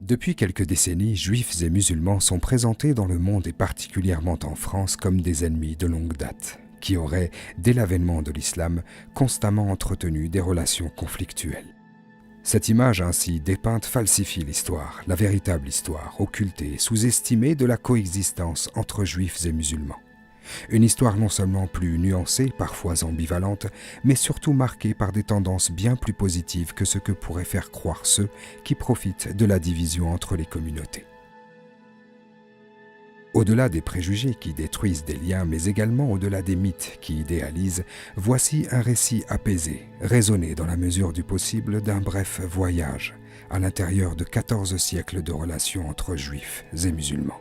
Depuis quelques décennies, juifs et musulmans sont présentés dans le monde et particulièrement en France comme des ennemis de longue date, qui auraient, dès l'avènement de l'islam, constamment entretenu des relations conflictuelles. Cette image ainsi dépeinte falsifie l'histoire, la véritable histoire, occultée et sous-estimée de la coexistence entre juifs et musulmans. Une histoire non seulement plus nuancée, parfois ambivalente, mais surtout marquée par des tendances bien plus positives que ce que pourraient faire croire ceux qui profitent de la division entre les communautés. Au-delà des préjugés qui détruisent des liens, mais également au-delà des mythes qui idéalisent, voici un récit apaisé, raisonné dans la mesure du possible d'un bref voyage à l'intérieur de 14 siècles de relations entre juifs et musulmans.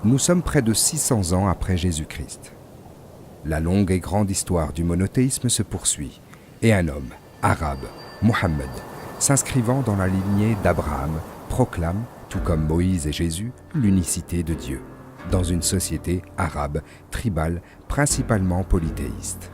Nous sommes près de 600 ans après Jésus-Christ. La longue et grande histoire du monothéisme se poursuit, et un homme, arabe, Mohammed, s'inscrivant dans la lignée d'Abraham, proclame, tout comme Moïse et Jésus, l'unicité de Dieu, dans une société arabe, tribale, principalement polythéiste.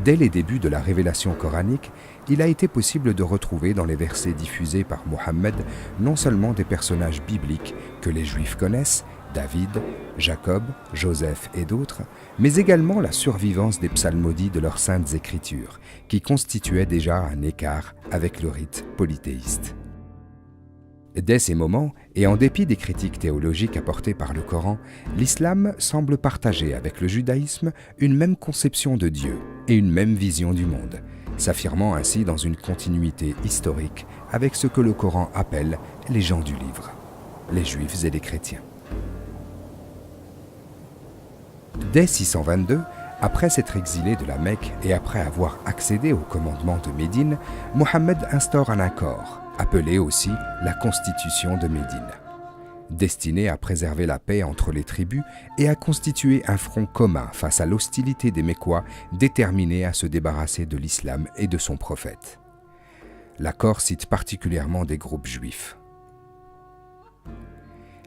Dès les débuts de la révélation coranique, il a été possible de retrouver dans les versets diffusés par Mohammed non seulement des personnages bibliques que les Juifs connaissent, David, Jacob, Joseph et d'autres, mais également la survivance des psalmodies de leurs saintes écritures, qui constituaient déjà un écart avec le rite polythéiste. Dès ces moments, et en dépit des critiques théologiques apportées par le Coran, l'islam semble partager avec le judaïsme une même conception de Dieu et une même vision du monde, s'affirmant ainsi dans une continuité historique avec ce que le Coran appelle les gens du livre, les juifs et les chrétiens. Dès 622, après s'être exilé de la Mecque et après avoir accédé au commandement de Médine, Mohammed instaure un accord, appelé aussi la Constitution de Médine, destiné à préserver la paix entre les tribus et à constituer un front commun face à l'hostilité des Mécois déterminés à se débarrasser de l'islam et de son prophète. L'accord cite particulièrement des groupes juifs.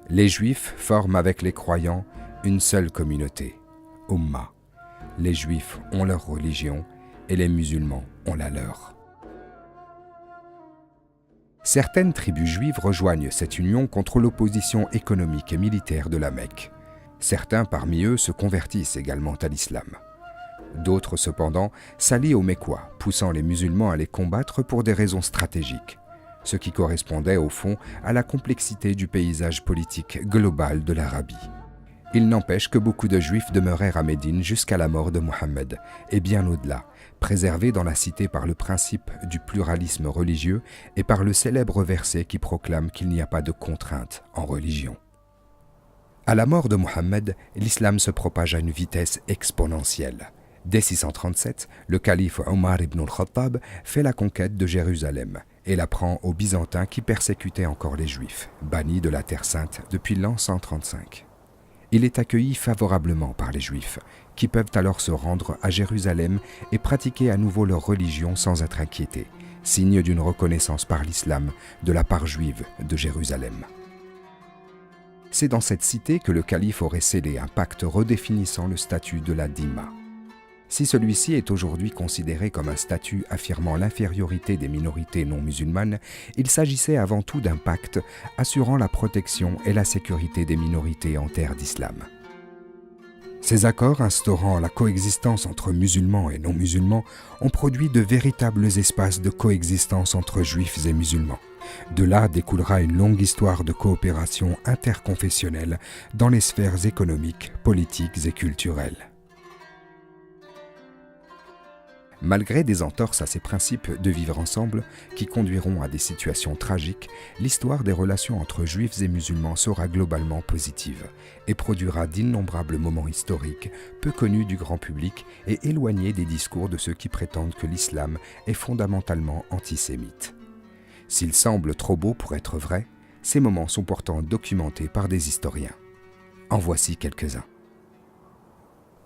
Les Juifs forment avec les croyants une seule communauté, Ummah. Les Juifs ont leur religion et les musulmans ont la leur. Certaines tribus juives rejoignent cette union contre l'opposition économique et militaire de la Mecque. Certains parmi eux se convertissent également à l'islam. D'autres, cependant, s'allient aux Mécois, poussant les musulmans à les combattre pour des raisons stratégiques, ce qui correspondait au fond à la complexité du paysage politique global de l'Arabie. Il n'empêche que beaucoup de Juifs demeurèrent à Médine jusqu'à la mort de Mohammed, et bien au-delà, préservés dans la cité par le principe du pluralisme religieux et par le célèbre verset qui proclame qu'il n'y a pas de contrainte en religion. À la mort de Mohammed, l'islam se propage à une vitesse exponentielle. Dès 637, le calife Omar ibn al-Khattab fait la conquête de Jérusalem et la prend aux Byzantins qui persécutaient encore les Juifs, bannis de la Terre Sainte depuis l'an 135. Il est accueilli favorablement par les Juifs, qui peuvent alors se rendre à Jérusalem et pratiquer à nouveau leur religion sans être inquiétés, signe d'une reconnaissance par l'islam de la part juive de Jérusalem. C'est dans cette cité que le calife aurait scellé un pacte redéfinissant le statut de la dhimma. Si celui-ci est aujourd'hui considéré comme un statut affirmant l'infériorité des minorités non musulmanes, il s'agissait avant tout d'un pacte assurant la protection et la sécurité des minorités en terre d'islam. Ces accords instaurant la coexistence entre musulmans et non musulmans ont produit de véritables espaces de coexistence entre juifs et musulmans. De là découlera une longue histoire de coopération interconfessionnelle dans les sphères économiques, politiques et culturelles. Malgré des entorses à ces principes de vivre ensemble qui conduiront à des situations tragiques, l'histoire des relations entre juifs et musulmans sera globalement positive et produira d'innombrables moments historiques peu connus du grand public et éloignés des discours de ceux qui prétendent que l'islam est fondamentalement antisémite. S'ils semblent trop beaux pour être vrais, ces moments sont pourtant documentés par des historiens. En voici quelques-uns.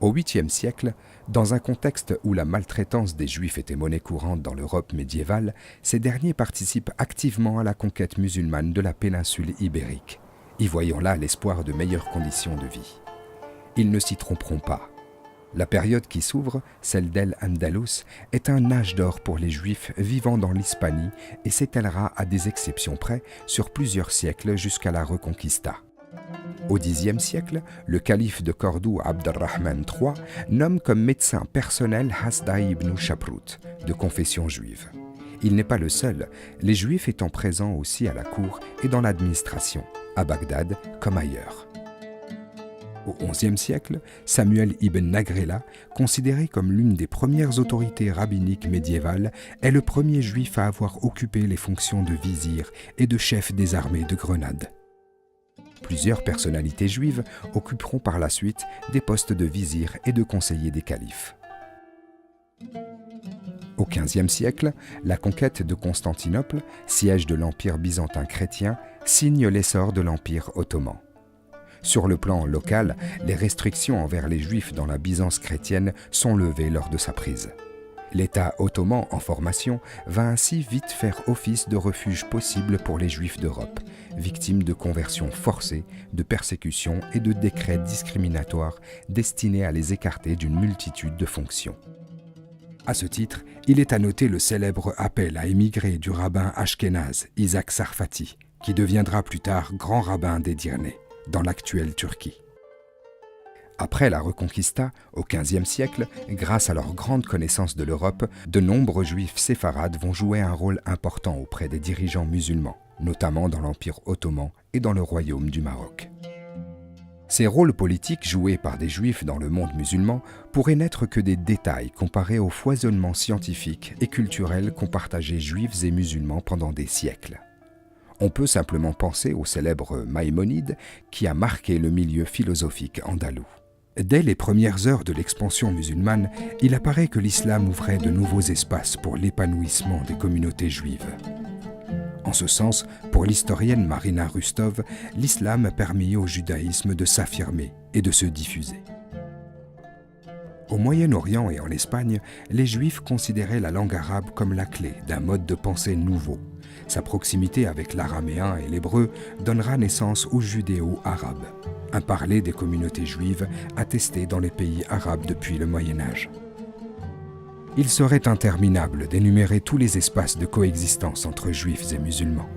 Au 8e siècle, dans un contexte où la maltraitance des Juifs était monnaie courante dans l'Europe médiévale, ces derniers participent activement à la conquête musulmane de la péninsule ibérique, y voyant là l'espoir de meilleures conditions de vie. Ils ne s'y tromperont pas. La période qui s'ouvre, celle d'El-Andalus, est un âge d'or pour les Juifs vivant dans l'Hispanie et s'étalera à des exceptions près sur plusieurs siècles jusqu'à la Reconquista. Au Xe siècle, le calife de Cordoue Abd-ar-Rahman III nomme comme médecin personnel Hasdai ibn Shaprut, de confession juive. Il n'est pas le seul, les Juifs étant présents aussi à la cour et dans l'administration, à Bagdad comme ailleurs. Au XIe siècle, Samuel ibn Nagrela, considéré comme l'une des premières autorités rabbiniques médiévales, est le premier juif à avoir occupé les fonctions de vizir et de chef des armées de Grenade. Plusieurs personnalités juives occuperont par la suite des postes de vizir et de conseiller des califes. Au XVe siècle, la conquête de Constantinople, siège de l'Empire byzantin chrétien, signe l'essor de l'Empire ottoman. Sur le plan local, les restrictions envers les Juifs dans la Byzance chrétienne sont levées lors de sa prise. L'État ottoman en formation va ainsi vite faire office de refuge possible pour les Juifs d'Europe, victimes de conversions forcées, de persécutions et de décrets discriminatoires destinés à les écarter d'une multitude de fonctions. À ce titre, il est à noter le célèbre appel à émigrer du rabbin ashkénaze Isaac Sarfati, qui deviendra plus tard grand rabbin d'Edirne, dans l'actuelle Turquie. Après la Reconquista, au XVe siècle, grâce à leur grande connaissance de l'Europe, de nombreux juifs séfarades vont jouer un rôle important auprès des dirigeants musulmans, notamment dans l'Empire ottoman et dans le Royaume du Maroc. Ces rôles politiques joués par des juifs dans le monde musulman pourraient n'être que des détails comparés au foisonnement scientifique et culturel qu'ont partagé juifs et musulmans pendant des siècles. On peut simplement penser au célèbre Maïmonide qui a marqué le milieu philosophique andalou. Dès les premières heures de l'expansion musulmane, il apparaît que l'islam ouvrait de nouveaux espaces pour l'épanouissement des communautés juives. En ce sens, pour l'historienne Marina Rustov, l'islam permit au judaïsme de s'affirmer et de se diffuser. Au Moyen-Orient et en Espagne, les Juifs considéraient la langue arabe comme la clé d'un mode de pensée nouveau. Sa proximité avec l'araméen et l'hébreu donnera naissance au judéo-arabe, un parler des communautés juives attesté dans les pays arabes depuis le Moyen-Âge. Il serait interminable d'énumérer tous les espaces de coexistence entre juifs et musulmans.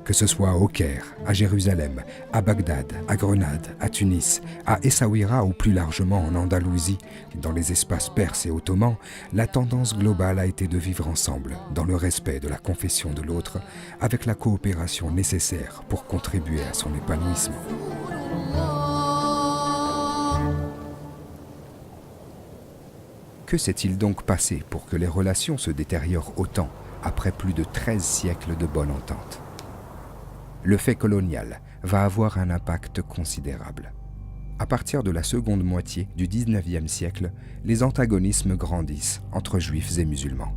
Que ce soit au Caire, à Jérusalem, à Bagdad, à Grenade, à Tunis, à Essaouira ou plus largement en Andalousie, dans les espaces perses et ottomans, la tendance globale a été de vivre ensemble, dans le respect de la confession de l'autre, avec la coopération nécessaire pour contribuer à son épanouissement. Que s'est-il donc passé pour que les relations se détériorent autant après plus de 13 siècles de bonne entente ? Le fait colonial va avoir un impact considérable. À partir de la seconde moitié du XIXe siècle, les antagonismes grandissent entre juifs et musulmans.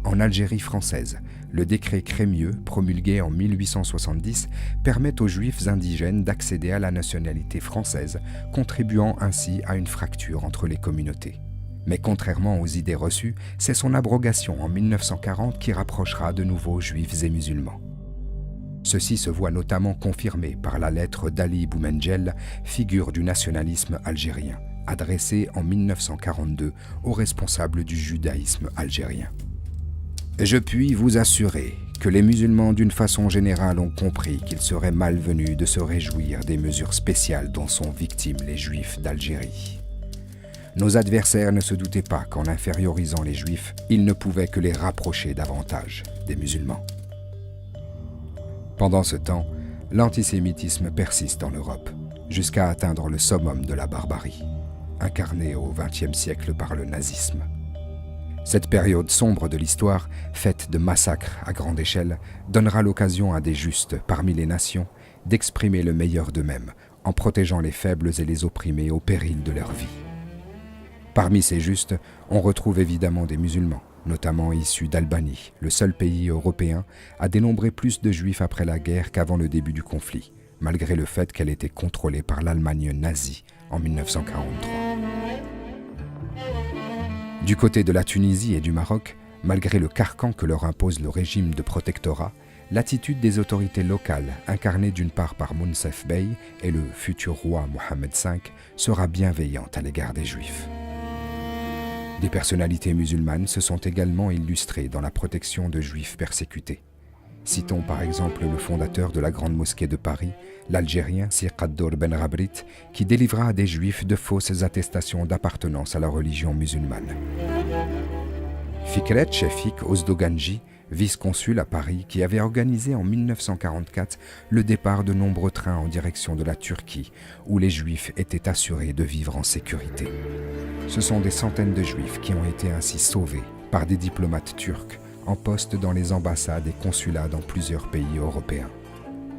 En Algérie française, le décret Crémieux, promulgué en 1870, permet aux juifs indigènes d'accéder à la nationalité française, contribuant ainsi à une fracture entre les communautés. Mais contrairement aux idées reçues, c'est son abrogation en 1940 qui rapprochera de nouveau juifs et musulmans. Ceci se voit notamment confirmé par la lettre d'Ali Boumendjel, figure du nationalisme algérien, adressée en 1942 aux responsables du judaïsme algérien. « Je puis vous assurer que les musulmans d'une façon générale ont compris qu'il serait malvenu de se réjouir des mesures spéciales dont sont victimes les juifs d'Algérie. Nos adversaires ne se doutaient pas qu'en infériorisant les juifs, ils ne pouvaient que les rapprocher davantage des musulmans. » Pendant ce temps, l'antisémitisme persiste en Europe, jusqu'à atteindre le summum de la barbarie, incarné au XXe siècle par le nazisme. Cette période sombre de l'histoire, faite de massacres à grande échelle, donnera l'occasion à des justes parmi les nations d'exprimer le meilleur d'eux-mêmes, en protégeant les faibles et les opprimés au péril de leur vie. Parmi ces justes, on retrouve évidemment des musulmans, notamment issus d'Albanie, le seul pays européen à dénombrer plus de juifs après la guerre qu'avant le début du conflit, malgré le fait qu'elle était contrôlée par l'Allemagne nazie en 1943. Du côté de la Tunisie et du Maroc, malgré le carcan que leur impose le régime de protectorat, l'attitude des autorités locales, incarnée d'une part par Mounsef Bey et le futur roi Mohammed V, sera bienveillante à l'égard des Juifs. Des personnalités musulmanes se sont également illustrées dans la protection de juifs persécutés. Citons par exemple le fondateur de la Grande Mosquée de Paris, l'Algérien Sir Kaddour Ben Rabrit, qui délivra à des juifs de fausses attestations d'appartenance à la religion musulmane. Fikret Shefik Ozdoganji, vice-consul à Paris, qui avait organisé en 1944 le départ de nombreux trains en direction de la Turquie, où les Juifs étaient assurés de vivre en sécurité. Ce sont des centaines de Juifs qui ont été ainsi sauvés par des diplomates turcs en poste dans les ambassades et consulats dans plusieurs pays européens.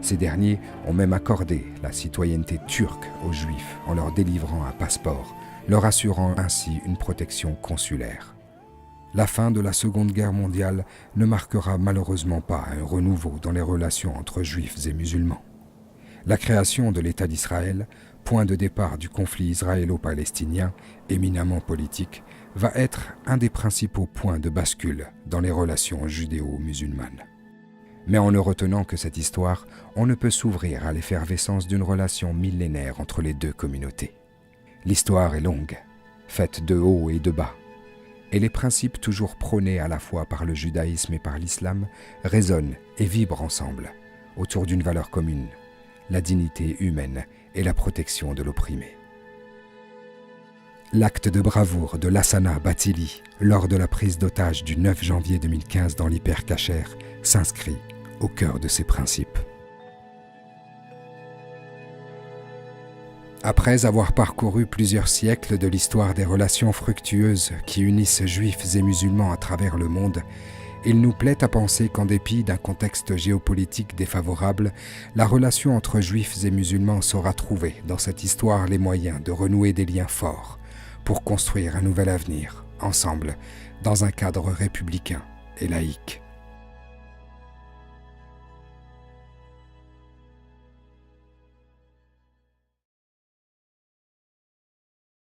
Ces derniers ont même accordé la citoyenneté turque aux Juifs en leur délivrant un passeport, leur assurant ainsi une protection consulaire. La fin de la Seconde Guerre mondiale ne marquera malheureusement pas un renouveau dans les relations entre Juifs et musulmans. La création de l'État d'Israël, point de départ du conflit israélo-palestinien, éminemment politique, va être un des principaux points de bascule dans les relations judéo-musulmanes. Mais en ne retenant que cette histoire, on ne peut s'ouvrir à l'effervescence d'une relation millénaire entre les deux communautés. L'histoire est longue, faite de hauts et de bas, et les principes toujours prônés à la fois par le judaïsme et par l'islam résonnent et vibrent ensemble autour d'une valeur commune, la dignité humaine et la protection de l'opprimé. L'acte de bravoure de Lassana Bathily lors de la prise d'otage du 9 janvier 2015 dans l'Hyper Cacher s'inscrit au cœur de ces principes. Après avoir parcouru plusieurs siècles de l'histoire des relations fructueuses qui unissent juifs et musulmans à travers le monde, il nous plaît à penser qu'en dépit d'un contexte géopolitique défavorable, la relation entre juifs et musulmans saura trouver dans cette histoire les moyens de renouer des liens forts pour construire un nouvel avenir, ensemble, dans un cadre républicain et laïque.